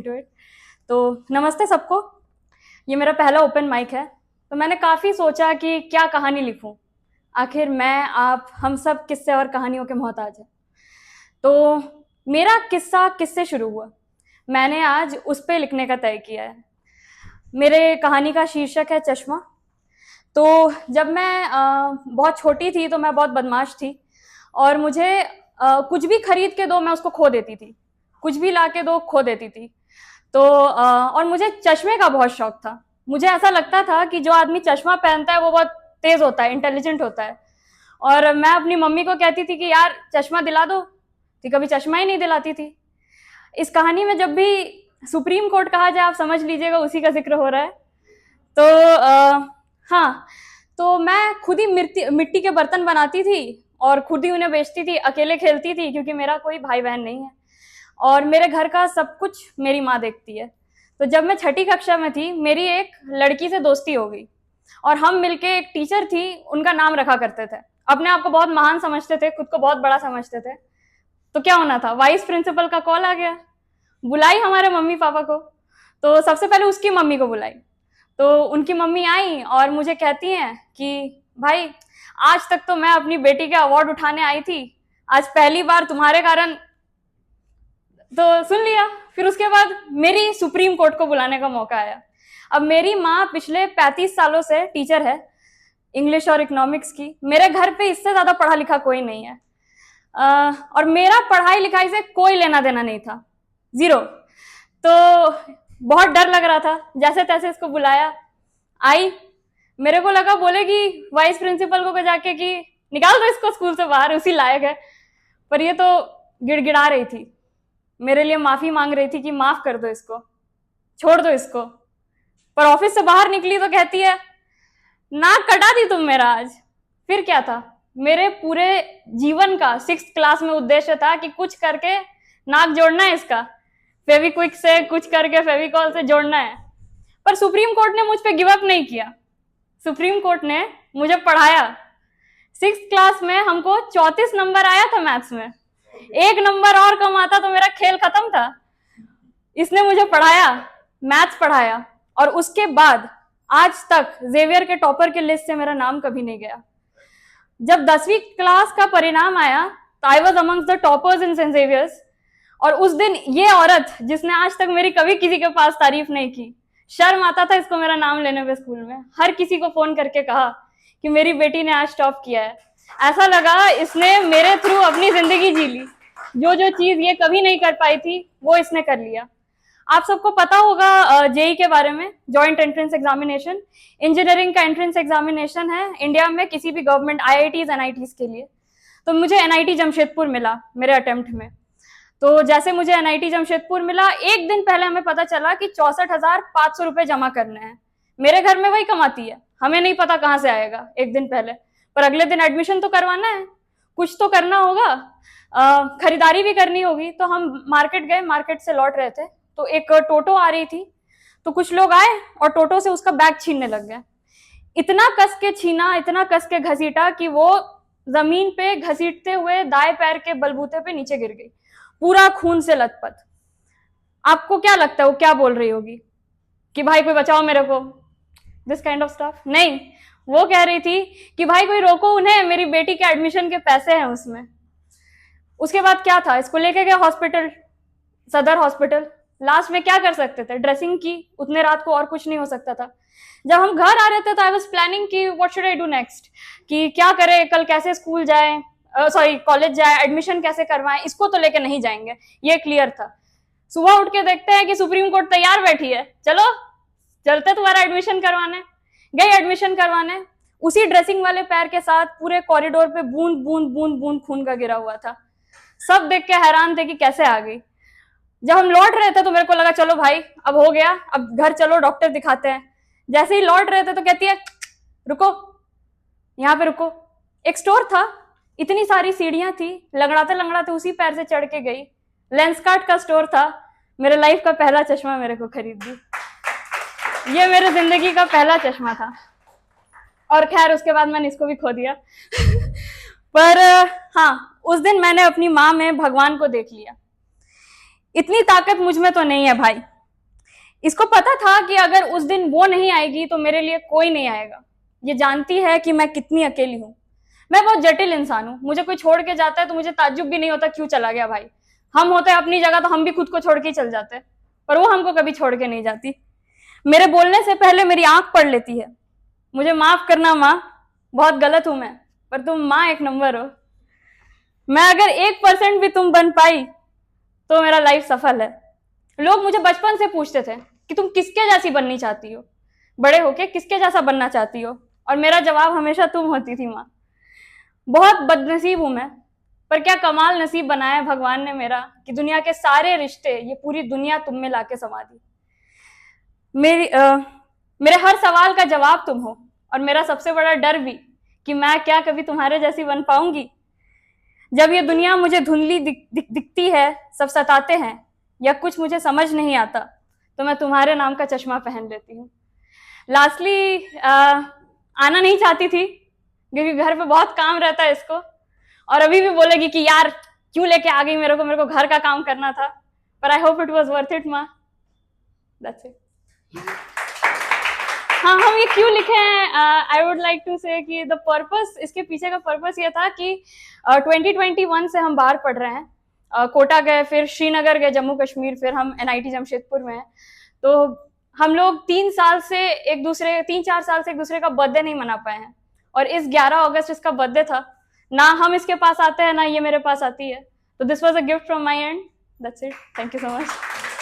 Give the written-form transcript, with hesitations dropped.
तो नमस्ते सबको। ये मेरा पहला ओपन माइक है। तो मैंने काफ़ी सोचा कि क्या कहानी लिखूं। आखिर मैं आप हम सब किस्से और कहानियों के मोहताज हैं। तो मेरा किस्सा किससे शुरू हुआ, मैंने आज उस पे लिखने का तय किया है। मेरे कहानी का शीर्षक है चश्मा। तो जब मैं बहुत छोटी थी तो मैं बहुत बदमाश थी और मुझे कुछ भी खरीद के दो मैं उसको खो देती थी, कुछ भी ला के दो खो देती थी। तो और मुझे चश्मे का बहुत शौक था। मुझे ऐसा लगता था कि जो आदमी चश्मा पहनता है वो बहुत तेज होता है, इंटेलिजेंट होता है। और मैं अपनी मम्मी को कहती थी कि यार चश्मा दिला दो, तो कभी चश्मा ही नहीं दिलाती थी। इस कहानी में जब भी सुप्रीम कोर्ट कहा जाए आप समझ लीजिएगा उसी का जिक्र हो रहा है। तो हाँ, तो मैं खुद ही मिट्टी के बर्तन बनाती थी और खुद ही उन्हें बेचती थी, अकेले खेलती थी क्योंकि मेरा कोई भाई बहन नहीं है और मेरे घर का सब कुछ मेरी माँ देखती है। तो जब मैं छठी कक्षा में थी मेरी एक लड़की से दोस्ती हो गई और हम मिलके, एक टीचर थी उनका नाम रखा करते थे, अपने आप को बहुत महान समझते थे, खुद को बहुत बड़ा समझते थे। तो क्या होना था, वाइस प्रिंसिपल का कॉल आ गया, बुलाई हमारे मम्मी पापा को। तो सबसे पहले उसकी मम्मी को बुलाई। तो उनकी मम्मी आई और मुझे कहती हैं कि भाई आज तक तो मैं अपनी बेटी के अवार्ड उठाने आई थी, आज पहली बार तुम्हारे कारण। तो सुन लिया। फिर उसके बाद मेरी सुप्रीम कोर्ट को बुलाने का मौका आया। अब मेरी माँ पिछले 35 सालों से टीचर है इंग्लिश और इकोनॉमिक्स की। मेरे घर पे इससे ज्यादा पढ़ा लिखा कोई नहीं है और मेरा पढ़ाई लिखाई से कोई लेना देना नहीं था, जीरो। तो बहुत डर लग रहा था। जैसे तैसे इसको बुलाया, आई। मेरे को लगा बोलेगी वाइस प्रिंसिपल को जाके कि निकाल दो इसको स्कूल से बाहर, उसी लायक है। पर ये तो गिड़गिड़ा रही थी, मेरे लिए माफी मांग रही थी कि माफ कर दो इसको, छोड़ दो इसको। पर ऑफिस से बाहर निकली तो कहती है नाक कटा दी तुम मेरा आज। फिर क्या था, मेरे पूरे जीवन का 6th क्लास में उद्देश्य था कि कुछ करके नाक जोड़ना है इसका, फेविक्विक से कुछ करके फेविकॉल से जोड़ना है। पर सुप्रीम कोर्ट ने मुझ पे गिव अप नहीं किया। सुप्रीम कोर्ट ने मुझे पढ़ाया। 6th क्लास में हमको 34 नंबर आया था मैथ्स में, 1 नंबर और कम आता तो मेरा खेल खत्म था। इसने मुझे पढ़ाया, मैथ्स पढ़ाया, और उसके बाद आज तक जेवियर के टॉपर के लिस्ट से मेरा नाम कभी नहीं गया। जब 10वीं क्लास का परिणाम आया तो I was amongst the toppers in Saint Xavier's. और उस दिन ये औरत जिसने आज तक मेरी कभी किसी के पास तारीफ नहीं की, शर्म आता था इसको मेरा नाम लेने पे स्कूल में, हर किसी को फोन करके कहा कि मेरी बेटी ने आज टॉप किया है। ऐसा लगा इसने मेरे थ्रू अपनी जिंदगी जी ली। जो जो चीज ये कभी नहीं कर पाई थी वो इसने कर लिया। आप सबको पता होगा जेई के बारे में, जॉइंट एंट्रेंस एग्जामिनेशन, इंजीनियरिंग का एंट्रेंस एग्जामिनेशन है इंडिया में किसी भी गवर्नमेंट आईआईटीज एनआईटीज के लिए। तो मुझे एनआईटी जमशेदपुर मिला मेरे अटेम्प्ट में। तो जैसे मुझे एनआईटी जमशेदपुर मिला, एक दिन पहले हमें पता चला कि 64,500 रुपए जमा करने हैं। मेरे घर में वही कमाती है, हमें नहीं पता कहाँ से आएगा एक दिन पहले, पर अगले दिन एडमिशन तो करवाना है, कुछ तो करना होगा, खरीदारी भी करनी होगी। तो हम मार्केट गए, मार्केट से लौट रहे थे तो एक टोटो आ रही थी। तो कुछ लोग आए और टोटो से उसका बैग छीनने लग गए। इतना कस के छीना, इतना कस के घसीटा कि वो जमीन पे घसीटते हुए दाएं पैर के बलबूते पे नीचे गिर गई, पूरा खून से लथपथ। आपको क्या लगता है वो क्या बोल रही होगी कि भाई कोई बचाओ मेरे को, दिस काइंड ऑफ स्टफ? नहीं, वो कह रही थी कि भाई कोई रोको उन्हें, मेरी बेटी के एडमिशन के पैसे हैं उसमें। उसके बाद क्या था, इसको लेके गए हॉस्पिटल, सदर हॉस्पिटल। लास्ट में क्या कर सकते थे, ड्रेसिंग की, उतने रात को और कुछ नहीं हो सकता था। जब हम घर आ रहे थे तो आई वाज प्लानिंग कि what should I do next, कि क्या करें, कल कैसे स्कूल जाए, सॉरी कॉलेज जाए, एडमिशन कैसे करवाएं, इसको तो लेके नहीं जाएंगे, ये क्लियर था। सुबह उठ के देखते हैं कि सुप्रीम कोर्ट तैयार बैठी है, चलो चलते तुम्हारा एडमिशन करवाने। गए एडमिशन करवाने, उसी ड्रेसिंग वाले पैर के साथ पूरे कॉरिडोर पे बूंद बूंद बूंद बूंद खून का गिरा हुआ था। सब देख के हैरान थे कि कैसे आ गई। जब हम लौट रहे थे तो मेरे को लगा चलो भाई अब हो गया, अब घर चलो डॉक्टर दिखाते हैं। जैसे ही लौट रहे थे तो कहती है रुको, यहाँ पे रुको। एक स्टोर था, इतनी सारी सीढ़ियां थी, लंगड़ाते लंगड़ाते उसी पैर से चढ़ के गई। लेंसकार्ट का स्टोर था, मेरे लाइफ का पहला चश्मा मेरे को खरीद दी। ये मेरे जिंदगी का पहला चश्मा था। और खैर उसके बाद मैंने इसको भी खो दिया। पर हाँ, उस दिन मैंने अपनी माँ में भगवान को देख लिया। इतनी ताकत मुझ में तो नहीं है भाई, इसको पता था कि अगर उस दिन वो नहीं आएगी तो मेरे लिए कोई नहीं आएगा। ये जानती है कि मैं कितनी अकेली हूँ। मैं बहुत जटिल इंसान हूँ, मुझे कोई छोड़ के जाता है तो मुझे ताज्जुब भी नहीं होता क्यों चला गया भाई। हम होते अपनी जगह तो हम भी खुद को छोड़ के ही चल जाते, पर वो हमको कभी छोड़ के नहीं जाती। मेरे बोलने से पहले मेरी आंख पढ़ लेती है। मुझे माफ करना माँ, बहुत गलत हूं मैं, पर तुम माँ एक नंबर हो। मैं अगर 1% भी तुम बन पाई तो मेरा लाइफ सफल है। लोग मुझे बचपन से पूछते थे कि तुम किसके जैसी बननी चाहती हो, बड़े होके किसके जैसा बनना चाहती हो, और मेरा जवाब हमेशा तुम होती थी माँ। बहुत बदनसीब हूं मैं, पर क्या कमाल नसीब बनाया भगवान ने मेरा कि दुनिया के सारे रिश्ते, ये पूरी दुनिया तुम में लाके समा दी। मेरे हर सवाल का जवाब तुम हो, और मेरा सबसे बड़ा डर भी कि मैं क्या कभी तुम्हारे जैसी बन पाऊंगी। जब ये दुनिया मुझे धुंधली दिखती है, सब सताते हैं या कुछ मुझे समझ नहीं आता, तो मैं तुम्हारे नाम का चश्मा पहन लेती हूँ। लास्टली आना नहीं चाहती थी क्योंकि घर पे बहुत काम रहता है इसको, और अभी भी बोलेगी कि यार क्यों लेके आ गई मेरे को घर का काम करना था, पर I hope it was worth it माँ। That's it. हाँ, हम ये क्यों लिखे हैं, आई वुड लाइक टू से कि द पर्पस, इसके पीछे का पर्पस ये था कि 2021 से हम बाहर पढ़ रहे हैं। कोटा गए, फिर श्रीनगर गए, जम्मू कश्मीर, फिर हम NIT जमशेदपुर में हैं। तो हम लोग 3 4 साल से एक दूसरे का बर्थडे नहीं मना पाए हैं, और इस 11 अगस्त इसका बर्थडे था। ना हम इसके पास आते हैं, ना ये मेरे पास आती है, तो this was a gift from my and. That's it, thank you so much.